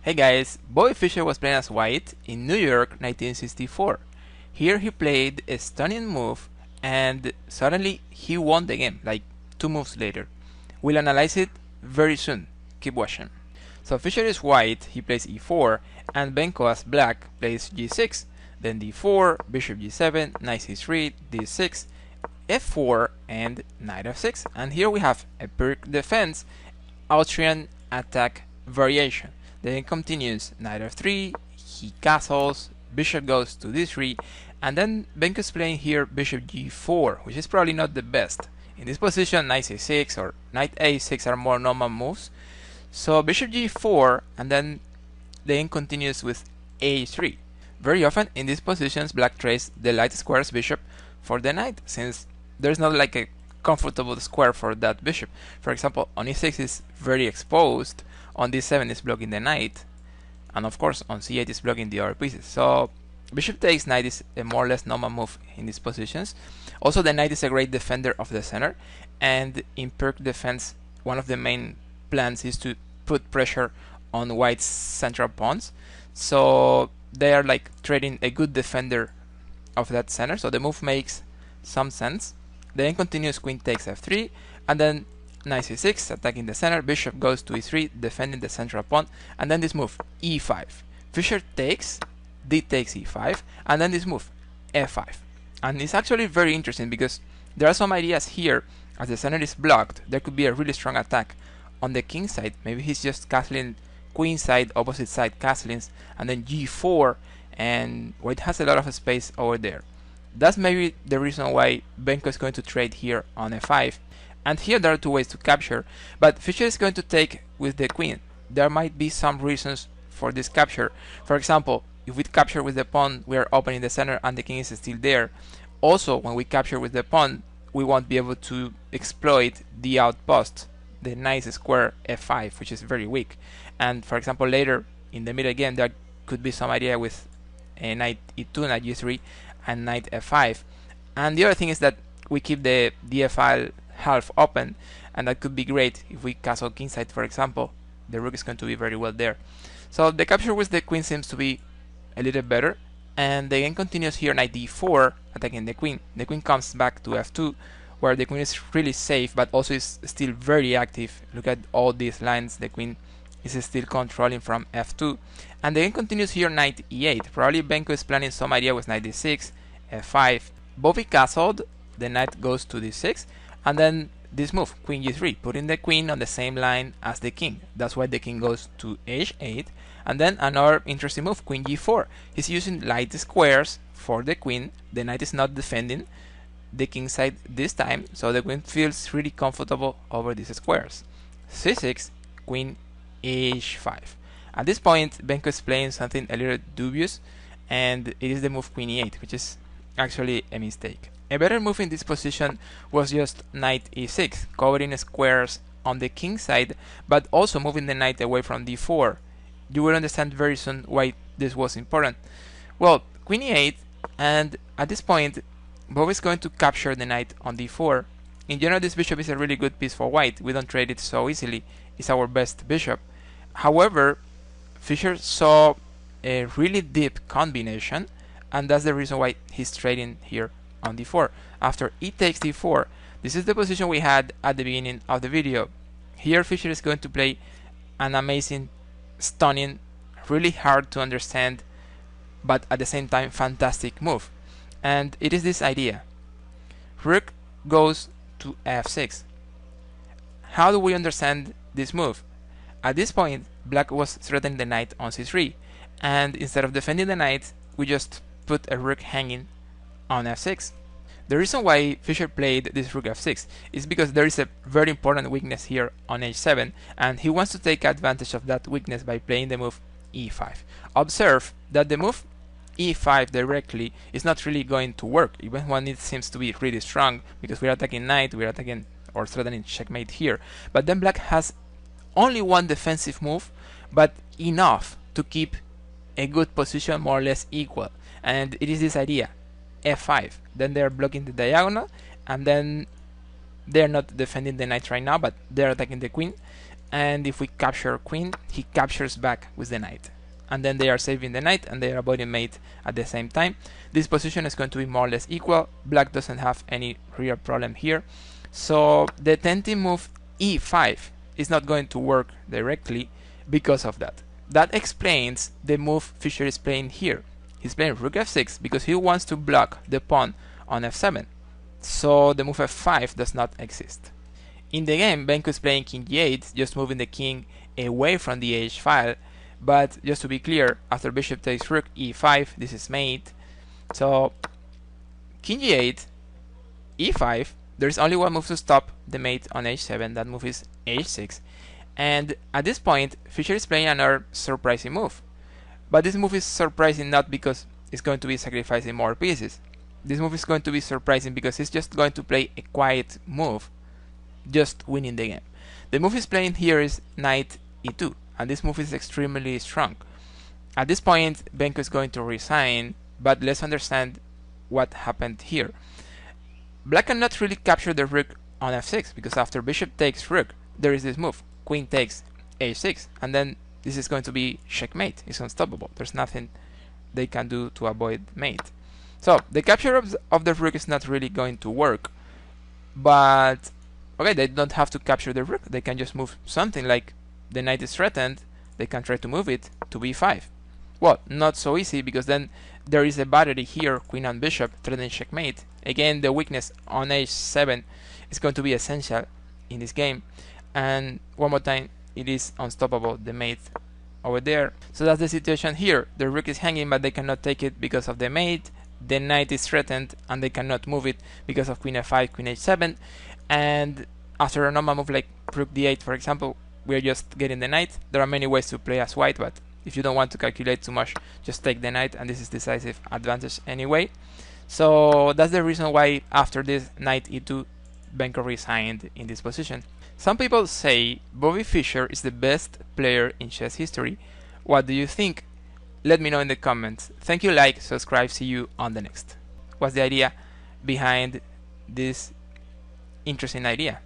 Hey guys, Bobby Fischer was playing as white in New York 1964. Here he played a stunning move and suddenly he won the game, like 2 moves later. We'll analyze it very soon. Keep watching. So Fischer is white, he plays e4, and Benko as black plays g6, then d4, bishop g7, knight c3, d6, f4, and knight f6. And here we have a Pyrrhic defense, Austrian attack variation. Then it continues knight f3, he castles, bishop goes to d3, and then Benko is playing here bishop g4, which is probably not the best. In this position, knight c6 or knight a6 are more normal moves. So bishop g4, and then the game continues with a3. Very often in these positions, black trades the light squares bishop for the knight, since there's not like a comfortable square for that bishop. For example, on e6 is very exposed, on d7 is blocking the knight, and of course on c8 is blocking the other pieces. So bishop takes knight is a more or less normal move in these positions. Also, the knight is a great defender of the center, and in Pyrrhic defense, one of the main plans is to put pressure on white's central pawns. So they are like trading a good defender of that center, so the move makes some sense. Then continues queen takes f3, and then knight c6 attacking the center, bishop goes to e3 defending the central pawn, and then this move e5. Fischer takes, d takes e5, and then this move f5. And it's actually very interesting because there are some ideas here. As the center is blocked, there could be a really strong attack on the king side. Maybe he's just castling queen side, opposite side castlings, and then g4, and white has a lot of space over there. That's maybe the reason why Benko is going to trade here on f5. And here there are two ways to capture, but Fischer is going to take with the queen. There might be some reasons for this capture. For example, if we capture with the pawn, we are opening the center and the king is still there. Also, when we capture with the pawn, we won't be able to exploit the outpost, the nice square f5, which is very weak. And for example, later in the middle game, there could be some idea with a knight e2, knight g3, and knight f5. And the other thing is that we keep the df half open, and that could be great if we castle kingside, for example. The rook is going to be very well there. So the capture with the queen seems to be a little better, and the game continues here, knight d4 attacking the queen. The queen comes back to f2, where the queen is really safe but also is still very active. Look at all these lines, the queen is still controlling from f2, and the game continues here, knight e8. Probably Benko is planning some idea with knight d6, f5. Bobby castled, the knight goes to d6, and then this move, queen g3, putting the queen on the same line as the king. That's why the king goes to h8. And then another interesting move, queen g4. He's using light squares for the queen. The knight is not defending the king side this time, so the queen feels really comfortable over these squares. c6, queen h5. At this point, Benko is playing something a little dubious, and it is the move queen e8, which is actually a mistake. A better move in this position was just knight e6, covering squares on the king side, but also moving the knight away from d4. You will understand very soon why this was important. Well, queen e8, and at this point, Bob is going to capture the knight on d4. In general, this bishop is a really good piece for white. We don't trade it so easily. It's our best bishop. However, Fischer saw a really deep combination, and that's the reason why he's trading here on d4. After e takes d4, this is the position we had at the beginning of the video. Here Fischer is going to play an amazing, stunning, really hard to understand, but at the same time fantastic move. And it is this idea. Rook goes to f6. How do we understand this move? At this point, black was threatening the knight on c3, and instead of defending the knight, we just put a rook hanging on f6. The reason why Fischer played this rook f6 is because there is a very important weakness here on h7, and he wants to take advantage of that weakness by playing the move e5. Observe that the move e5 directly is not really going to work, even when it seems to be really strong, because we're attacking knight, we're attacking or threatening checkmate here. But then black has only one defensive move, but enough to keep a good position more or less equal. And it is this idea, f5. Then they're blocking the diagonal, and then they're not defending the knight right now, but they're attacking the queen. and if we capture queen, he captures back with the knight. And then they are saving the knight and they are avoiding mate at the same time. This position is going to be more or less equal. Black doesn't have any real problem here. So the tempting move e5 is not going to work directly because of that. That explains the move Fischer is playing here. He's playing rook f6 because he wants to block the pawn on f7. So the move f5 does not exist. In the game, Benko is playing king g8, just moving the king away from the h file. But just to be clear, after bishop takes rook e5, this is mate. So king g8, e5, there's only one move to stop the mate on h7, that move is h6. And at this point, Fischer is playing another surprising move. But this move is surprising not because it's going to be sacrificing more pieces. This move is going to be surprising because he's just going to play a quiet move, just winning the game. The move he's playing here is knight e2, and this move is extremely strong. At this point, Benko is going to resign, but let's understand what happened here. Black cannot really capture the rook on f6, because after bishop takes rook, there is this move, queen takes h6, and then this is going to be checkmate. It's unstoppable. There's nothing they can do to avoid mate. So the capture of the rook is not really going to work, but okay, they don't have to capture the rook. They can just move something like the knight is threatened. They can try to move it to b5. Well, not so easy, because then there is a battery here, queen and bishop, threatening checkmate. Again, the weakness on h7 is going to be essential in this game. And one more time, it is unstoppable, the mate over there. So that's the situation here. The rook is hanging, but they cannot take it because of the mate. The knight is threatened, and they cannot move it because of queen f5, queen h7. And after a normal move like rook d8, for example, we're just getting the knight. There are many ways to play as white, but if you don't want to calculate too much, just take the knight, and this is decisive advantage anyway. So that's the reason why after this knight e2, Benko resigned in this position. Some people say Bobby Fischer is the best player in chess history. What do you think? Let me know in the comments. Thank you, like, subscribe, see you on the next. What's the idea behind this interesting idea?